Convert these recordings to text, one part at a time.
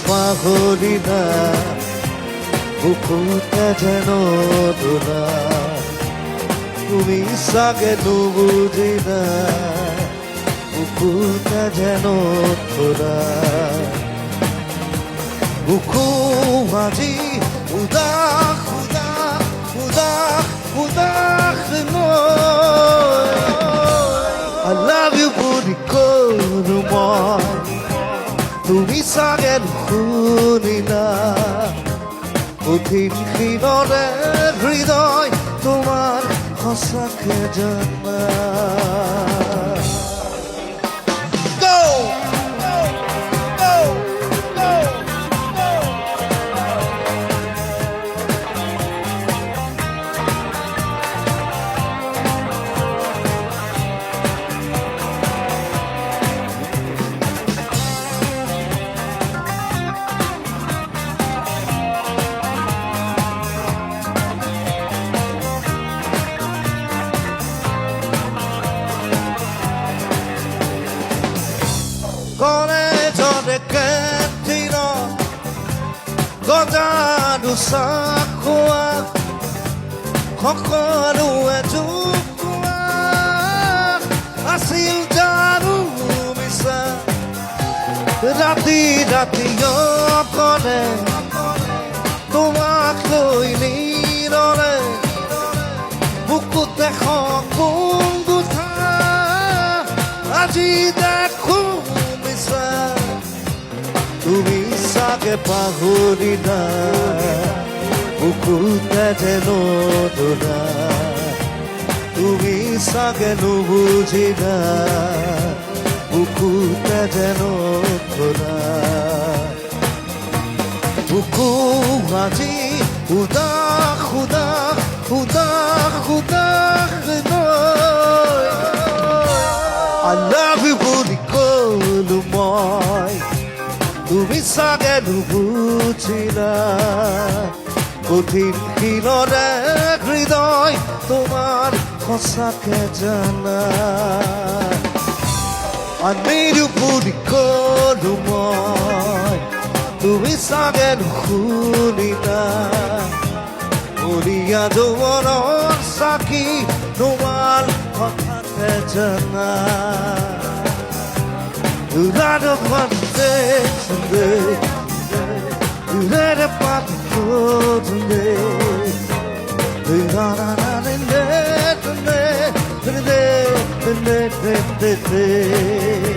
পাহরি না বুকুটা যেন দোলা তুমি সাগে নুবুঝি না বুকুটা যেন তোরা বুকু আজি উদাস উদাস উদাস উদাস নয় I love you বুলি কৰো মই তুমি চাগে নুশুনি না কঠিন ক্ষীণৰে হৃদয় তোমাৰ সঁচাকে জানা 거래전에 캔티너 거자루 쌓고와 거꾸로에 죽고와 아실자루 미사 রাতি রাতি অকলে তোমাক লৈ নীৰৰে বুকুতে সপোন গুঠা আজি দেখো তুমি সাগে পাহরি না বুকুটা যেন দোলা তুমি সাগে নুবুঝি না বুকুটা যেন তোলা বুকু আজি উদাস উদাস উদাস উদাস নয় I love you বুলি কলো মই তুমি চাগে নুবুজিলা কঠিন ক্ষীণৰে হৃদয় তোমাৰ সঁচাকে জানা আমি বুলি কলো মই তুমি চাগে নুশুনিলা মৰিয়া যৌৱনৰ চাকি তোমাৰ কথাকে জানা You light up one day, someday. You let up my people today. We got on in there today, today, today, today.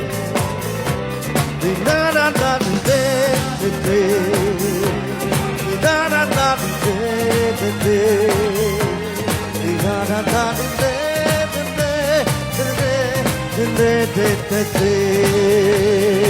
We got on in there today. We got on in there today. We got on in there today, today.